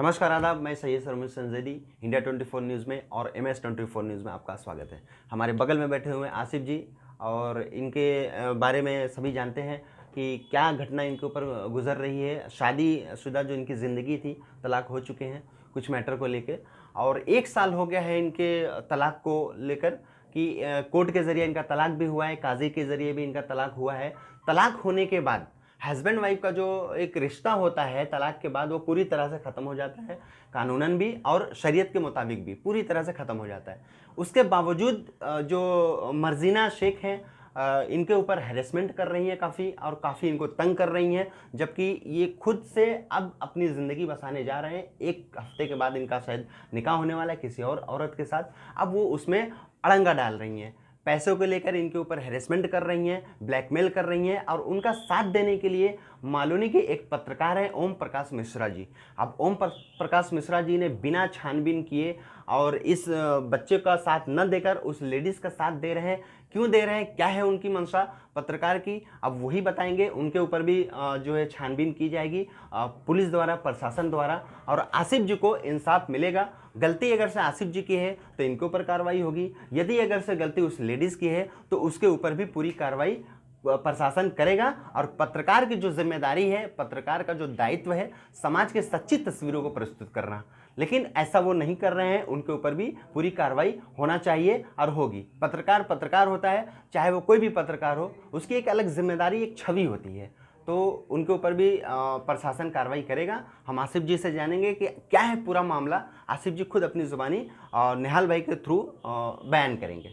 नमस्कार आदाब, मैं सैयद सरमुज संजैदी इंडिया 24 न्यूज़ में और MS 24 न्यूज़ में आपका स्वागत है। हमारे बगल में बैठे हुए हैं आसिफ जी और इनके बारे में सभी जानते हैं कि क्या घटना इनके ऊपर गुजर रही है। शादीशुदा जो इनकी ज़िंदगी थी, तलाक हो चुके हैं कुछ मैटर को लेकर और 1 साल हो गया है इनके तलाक को लेकर कि कोर्ट के ज़रिए इनका तलाक भी हुआ है, काजी के ज़रिए भी इनका तलाक हुआ है। तलाक होने के बाद हस्बैंड वाइफ का जो एक रिश्ता होता है तलाक के बाद वो पूरी तरह से ख़त्म हो जाता है, कानूनन भी और शरीयत के मुताबिक भी पूरी तरह से ख़त्म हो जाता है। उसके बावजूद जो मर्जीना शेख हैं इनके ऊपर हैरेसमेंट कर रही हैं काफ़ी और काफ़ी इनको तंग कर रही हैं, जबकि ये खुद से अब अपनी ज़िंदगी बसाने जा रहे हैं। 1 हफ्ते के बाद इनका शायद निकाह होने वाला है किसी और औरत के साथ। अब वो उसमें अड़ंगा डाल रही हैं, पैसों को लेकर इनके ऊपर हैरेसमेंट कर रही हैं, ब्लैकमेल कर रही हैं और उनका साथ देने के लिए मालूनी के एक पत्रकार हैं ओम प्रकाश मिश्रा जी। अब ओम प्रकाश मिश्रा जी ने बिना छानबीन किए और इस बच्चे का साथ न देकर उस लेडीज़ का साथ दे रहे हैं। क्यों दे रहे हैं, क्या है उनकी मंशा पत्रकार की, अब वही बताएंगे। उनके ऊपर भी जो है छानबीन की जाएगी पुलिस द्वारा, प्रशासन द्वारा, और आसिफ जी को इंसाफ मिलेगा। गलती अगर से आसिफ जी की है तो इनके ऊपर कार्रवाई होगी, यदि अगर से गलती उस लेडीज़ की है तो उसके ऊपर भी पूरी कार्रवाई प्रशासन करेगा। और पत्रकार की जो जिम्मेदारी है, पत्रकार का जो दायित्व है, समाज के सच्ची तस्वीरों को प्रस्तुत करना, लेकिन ऐसा वो नहीं कर रहे हैं। उनके ऊपर भी पूरी कार्रवाई होना चाहिए और होगी। पत्रकार पत्रकार होता है, चाहे वो कोई भी पत्रकार हो, उसकी एक अलग जिम्मेदारी, एक छवि होती है, तो उनके ऊपर भी प्रशासन कार्रवाई करेगा। हम आसिफ जी से जानेंगे कि क्या है पूरा मामला। आसिफ जी खुद अपनी ज़ुबानी निहाल भाई के थ्रू बयान करेंगे।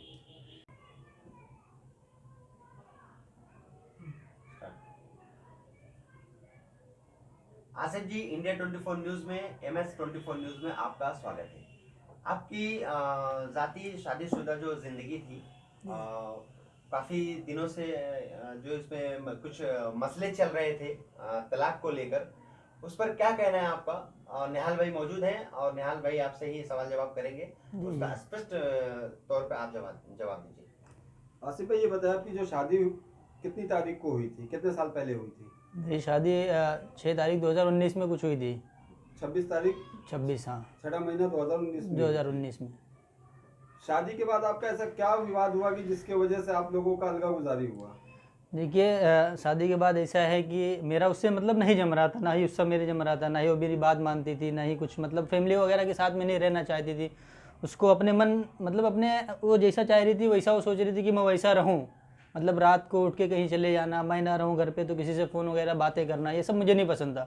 आसिफ जी, इंडिया 24 न्यूज़ में, MS 24 न्यूज़ में आपका स्वागत है। आपकी ज़ाती शादीशुदा जो ज़िंदगी थी, काफ़ी दिनों से जो इसमें कुछ मसले चल रहे थे तलाक को लेकर, उस पर क्या कहना है आपका? निहाल भाई मौजूद हैं और निहाल भाई आपसे ही सवाल जवाब करेंगे, उसका स्पष्ट तौर पे आप जवाब दीजिए। आसिफ भाई, ये बताया आपकी जो शादी कितनी तारीख को हुई थी, कितने साल पहले हुई थी? मेरी शादी 6 तारीख 2019 में कुछ हुई थी। 26 तारीख 26, हाँ, 6वां महीना 2019 में। 2019 में। शादी के बाद आपका ऐसा क्या विवाद हुआ कि जिसके वजह से आप लोगों का अलगावजारी हुआ? देखिए, शादी के बाद ऐसा है कि मेरा उससे मतलब नहीं जम रहा था, ना ही उससे मेरे जम रहा था, ना ही वो मेरी बात मानती थी, ना ही कुछ मतलब फैमिली वगैरह के साथ में नहीं रहना चाहती थी। उसको अपने मन मतलब अपने वो जैसा चाह रही थी वैसा वो सोच रही थी कि मैं वैसा रहूँ। मतलब रात को उठ के कहीं चले जाना, मैं ना रहूँ घर पे तो किसी से फ़ोन वगैरह बातें करना, ये सब मुझे नहीं पसंद था।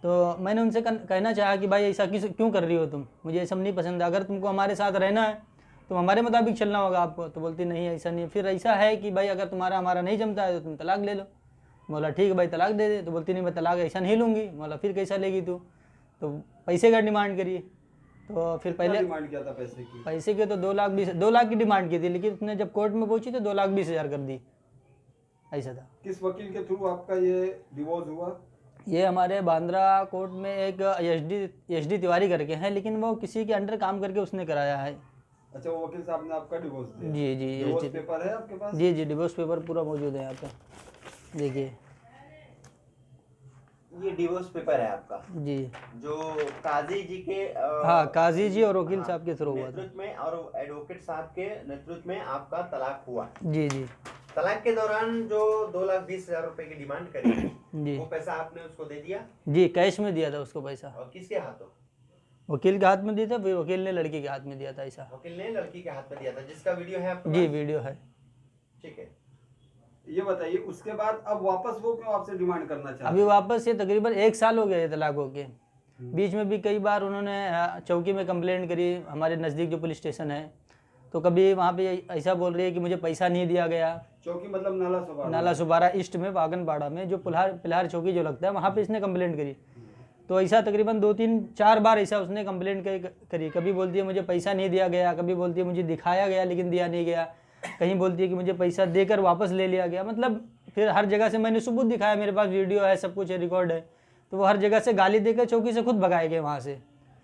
तो मैंने उनसे कहना चाहा कि भाई ऐसा क्यों कर रही हो तुम, मुझे ये सब नहीं पसंद है, अगर तुमको हमारे साथ रहना है तो हमारे मुताबिक चलना होगा आपको। तो बोलती नहीं ऐसा नहीं है। फिर ऐसा है कि भाई अगर तुम्हारा हमारा नहीं जमता है तो तुम तलाक ले लो। बोला ठीक है भाई तलाक दे दे। तो बोलती नहीं मैं तलाक ऐसा नहीं लूँगी। बोला फिर कैसा लेगी तू? तो पैसे का डिमांड करिए। तो फिर पहले डिमांड किया था पैसे की? पैसे के तो 2 लाख की डिमांड की थी, लेकिन उसने जब कोर्ट में पहुंची तो 2,20,000 कर दी, ऐसा था। किस वकील के थ्रू आपका ये डिवोर्स हुआ? ये हमारे बांद्रा कोर्ट में एक एच डी तिवारी करके हैं, लेकिन वो किसी के अंडर काम करके उसने कराया है। अच्छा, वो वकील साहब ने आपका डिवोर्स दिया? जी जी, डिवोर्स पेपर है आपके पास? जी जी, डिवोर्स पेपर पूरा मौजूद है यहाँ पे, देखिए ये डिवोर्स पेपर है आपका जी, जो काजी जी के हाँ, काजी जी और वकील साहब के थ्रू हुआ था। नेतृत्व में और एडवोकेट साहब के नेतृत्व में आपका तलाक हुआ। जी जी तलाक के दौरान जो 2,20,000 रुपए की डिमांड करी जी वो पैसा आपने उसको दे दिया? जी, कैश में दिया था उसको पैसा। और किसके हाथों? वकील के हाथ में दिया था, फिर वकील ने लड़की के हाथ में दिया था ऐसा। वकील ने लड़की के हाथ में दिया था, जिसका वीडियो है आपके जी पास? वीडियो है। ठीक है, ये बताइए, उसके बाद अब वापस वो क्यों आपसे डिमांड करना चाहते अभी वापस ये तकरीबन 1 साल हो गया है तलाक हो के। बीच में भी कई बार उन्होंने चौकी में कंप्लेंट करी, हमारे नज़दीक जो पुलिस स्टेशन है, तो कभी वहाँ पे ऐसा बोल रही है कि मुझे पैसा नहीं दिया गया। चौकी मतलब नाला सुबारा ईस्ट में वागनपाड़ा में जो पिल्हार चौकी जो लगता है वहाँ पे इसने कंप्लेंट करी। तो ऐसा तकरीबन 2-3-4 बार ऐसा उसने कंप्लेंट करी। कभी बोलती है मुझे पैसा नहीं दिया गया, कभी बोलती है मुझे दिखाया गया लेकिन दिया नहीं गया, कहीं बोलती है कि मुझे पैसा देकर वापस ले लिया गया। मतलब फिर हर जगह से मैंने सबूत दिखाया, मेरे पास वीडियो है, सब कुछ है, रिकॉर्ड है। तो वो हर जगह से गाली देकर चौकी से खुद भगाए गए वहाँ से।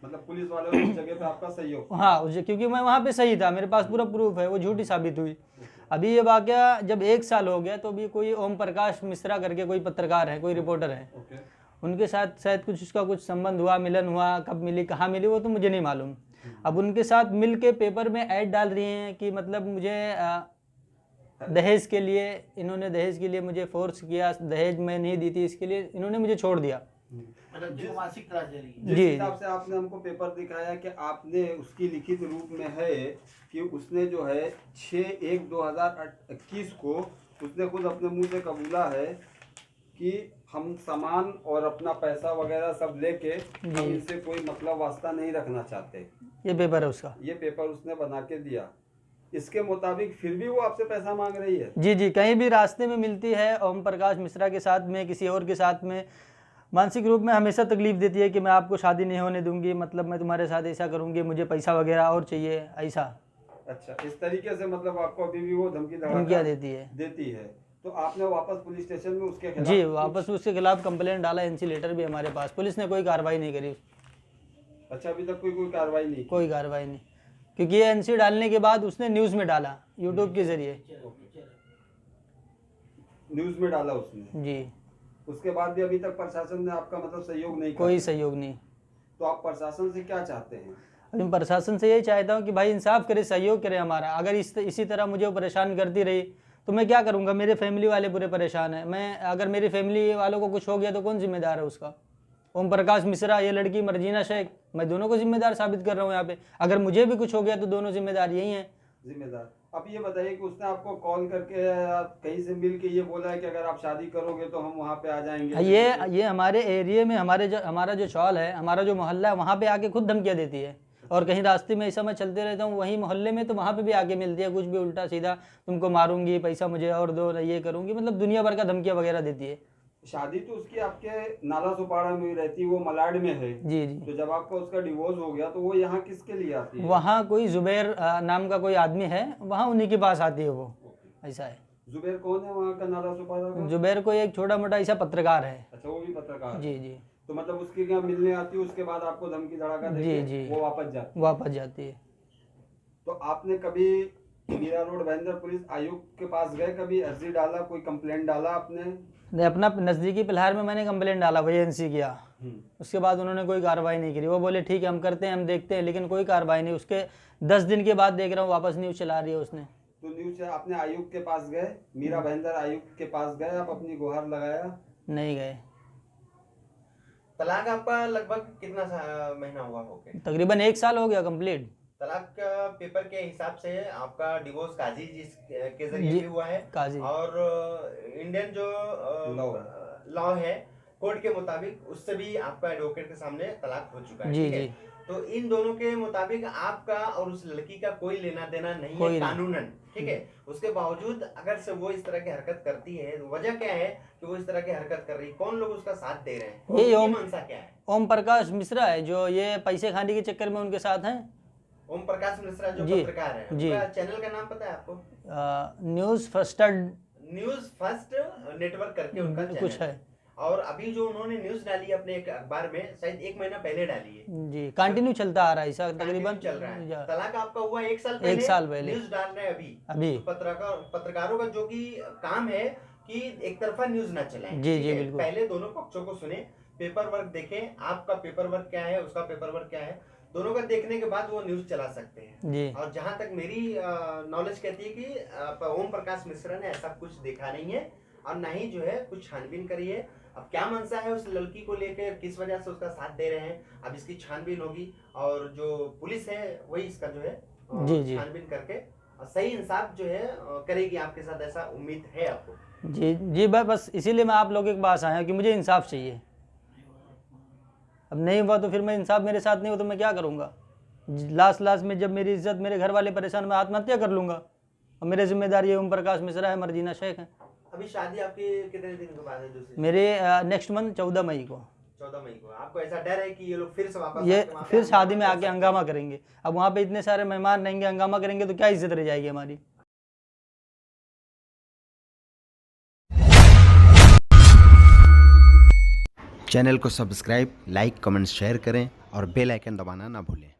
मतलब पुलिस वालों ने उस जगह पे आपका सहयोग? हाँ, क्योंकि मैं वहाँ पे सही था, मेरे पास पूरा प्रूफ है, वो झूठी साबित हुई। अभी ये वाकया जब 1 साल हो गया तो अभी कोई ओम प्रकाश मिश्रा करके कोई पत्रकार है, कोई रिपोर्टर है, उनके साथ शायद कुछ उसका कुछ संबंध हुआ, मिलन हुआ, कब मिली कहाँ मिली वो तो मुझे नहीं मालूम। अब उनके साथ मिल के पेपर में ऐड डाल रही हैं कि मतलब मुझे दहेज के लिए, इन्होंने दहेज के लिए मुझे फोर्स किया, दहेज मैं नहीं दी थी, इसके लिए इन्होंने मुझे छोड़ दिया। मतलब जो मासिक त्रास दे रही है। जिस जी। हिसाब से आपने हमको पेपर दिखाया कि आपने उसकी लिखित रूप में है कि उसने जो है 6/1/2021 को उसने खुद अपने मुंह से कबूला है कि हम सामान और अपना पैसा वगैरह सब लेके हम इनसे कोई मतलब वास्ता नहीं रखना चाहते। ये पेपर है उसका। ये पेपर उसने बना के दिया। इसके मुताबिक फिर भी वो आपसे पैसा मांग रही है। जी जी, कहीं भी रास्ते में मिलती है ओम प्रकाश मिश्रा के साथ में, किसी और के साथ में, मानसिक रूप में हमेशा तकलीफ देती है कि मैं आपको शादी नहीं होने दूंगी, मतलब मैं तुम्हारे साथ ऐसा करूंगी, मुझे पैसा वगैरह और चाहिए, ऐसा अच्छा, इस तरीके से मतलब आपको अभी भी वो धमकियाँ धमकी देती है। तो आपने वापस पुलिस स्टेशन में उसके खिलाफ जी, वापस उसके खिलाफ कंप्लेंट डाला, एनसी लेटर भी हमारे पास, पुलिस ने कोई कार्रवाई नहीं करी। अच्छा, अभी तक कोई कार्रवाई नहीं की। कोई कार्रवाई नहीं, क्योंकि ये एनसी डालने के बाद उसने न्यूज़ में डाला, यूट्यूब के जरिए। न्यूज में डाला उसने। जी, उसके बाद भी अभी तक प्रशासन ने आपका मतलब सहयोग नहीं कोई किया। सहयोग नहीं। तो आप प्रशासन से क्या चाहते हैं? अभी मैं प्रशासन से यही चाहता हूँ कि भाई इंसाफ करे, सहयोग करे हमारा। अगर इसी तरह मुझे वो परेशान करती रही तो मैं क्या करूँगा? मेरे फैमिली वाले पूरे परेशान हैं। मैं अगर मेरी फैमिली वालों को कुछ हो गया तो कौन जिम्मेदार है उसका? ओम प्रकाश मिश्रा, ये लड़की मर्जीना शेख, मैं दोनों को जिम्मेदार साबित कर रहा हूँ यहाँ पे। अगर मुझे भी कुछ हो गया तो दोनों जिम्मेदार यही हैं। जिम्मेदार। अब ये बताइए कि उसने आपको कॉल करके या कहीं से मिल के ये बोला है कि अगर आप शादी करोगे तो हम वहाँ पे आ जाएंगे? ये हमारे एरिया में हमारा जो चौल है, हमारा जो मोहल्ला है, वहाँ पे आके खुद धमकियाँ देती है। और कहीं रास्ते में ऐसा मैं चलते रहता हूँ वहीं मोहल्ले में, तो वहाँ पे भी आके मिलती है, कुछ भी उल्टा सीधा, तुमको मारूंगी, पैसा मुझे और दो, ये करूंगी, मतलब दुनिया भर का धमकियाँ वगैरह देती है। शादी तो उसकी आपके नाला सुपाड़ा में ही रहती है, वो मलाड में है। जी जी। तो जब आपका उसका डिवोर्स हो गया तो वो यहाँ किसके लिए आती है? वहाँ कोई जुबैर नाम का कोई आदमी है, वहाँ उन्हीं के पास आती है वो, ऐसा है। जुबैर कौन है वहाँ का नाला सुपाड़ा का? जुबैर को एक छोटा मोटा ऐसा पत्रकार है। अच्छा, वो भी पत्रकार है। जी जी। तो मतलब उसके यहाँ मिलने आती है, उसके बाद आपको धमकी धड़ाका देके जी। वो वापस जाती है। तो आपने कभी मीरा रोड भयंदर पुलिस आयुक्त के पास गए, कभी अर्जी डाला, कोई कंप्लेंट डाला आपने? नहीं, अपना नज़दीकी पिलहार में मैंने कंप्लेंट डाला, वही एनसी किया। उसके बाद उन्होंने कोई कार्रवाई नहीं करी। वो बोले ठीक है हम करते हैं, हम देखते हैं, लेकिन कोई कार्रवाई नहीं। उसके 10 दिन के बाद देख रहा हूँ वापस न्यूज़ चला रही है उसने। तो न्यूज से आपने आयुक्त के पास गए, मीरा भयंदर आयुक्त के पास गए, आप अपनी गुहार लगाया? नहीं गए। तलाक आपका लगभग कितना महीना हुआ हो गया? तकरीबन 1 साल हो गया कंप्लीट। तलाक का पेपर के हिसाब से आपका डिवोर्स काजी जी के जरिए भी हुआ है, काजी। और इंडियन जो लॉ है कोर्ट के मुताबिक उससे भी आपका एडवोकेट के सामने तलाक हो चुका है। जी ठीक है? जी। तो इन दोनों के मुताबिक आपका और उस लड़की का कोई लेना देना नहीं है कानूनन, ठीक है? उसके बावजूद अगर से वो इस तरह की हरकत करती है, वजह क्या है कि वो इस तरह की हरकत कर रही है? कौन लोग उसका साथ दे रहे हैं? ये उनकी मंशा क्या है? ओम प्रकाश मिश्रा है जो ये पैसे खाने के चक्कर में उनके साथ हैं। ओम प्रकाश मिश्रा जो जी, पत्रकार है, जी। उनका चैनल का नाम पता है आपको? न्यूज़ फर्स्ट नेटवर्क करके उनका कुछ चैनल है। और अभी जो उन्होंने न्यूज डाली अपने एक अखबार में, शायद 1 महीना पहले डाली है। जी, कंटिन्यू चलता आ रहा है ऐसा तकरीबन चल रहा है। या- तलाक आपका हुआ 1 साल पहले, 1 साल पहले। न्यूज डाल रहे हैं अभी। अभी। पत्रकारों का जो कि काम है कि एक तरफा न्यूज ना चलाएं। जी, ठीक जी, है? बिल्कुल। पहले दोनों पक्षों को सुने, पेपर वर्क देखें, आपका पेपर वर्क क्या है, उसका पेपर वर्क क्या है, दोनों का देखने के बाद वो न्यूज चला सकते हैं। जी। और जहां तक मेरी नॉलेज कहती है कि ओम प्रकाश मिश्रा ने ऐसा कुछ देखा नहीं है और ना ही जो है कुछ छानबीन करी है। अब क्या मंशा है उस लड़की को लेकर, किस वजह से उसका साथ दे रहे हैं, अब इसकी छानबीन होगी और जो पुलिस है वही इसका जो है जी, जी। छानबीन करके सही इंसाफ जो है करेगी आपके साथ, ऐसा उम्मीद है आपको? जी जी, बस इसीलिए मैं आप लोगों के पास आया कि मुझे इंसाफ चाहिए। अब नहीं हुआ तो फिर मैं इंसाफ मेरे साथ नहीं हो तो मैं क्या करूँगा? लास्ट में जब मेरी इज्जत, मेरे घर वाले परेशान, मैं आत्महत्या कर लूँगा। और मेरे जिम्मेदार ये ओम प्रकाश मिश्रा है, मर्जीना शेख है। अभी शादी आपकी कितने दिन के बाद है? दूसरी मेरे नेक्स्ट मंथ 14 मई को। 14 मई को। आपको ऐसा डर है कि ये लोग फिर से वापस ये आके वहाँ पे फिर शादी में कर आके सकते हैं? हंगामा करेंगे। अब वहाँ पे इतने सारे मेहमान रहेंगे, हंगामा करेंगे तो क्या इज्जत रह जाएगी हमारी? चैनल को सब्सक्राइब, लाइक, कमेंट, शेयर करें और बेल आइकन दबाना ना भूलें।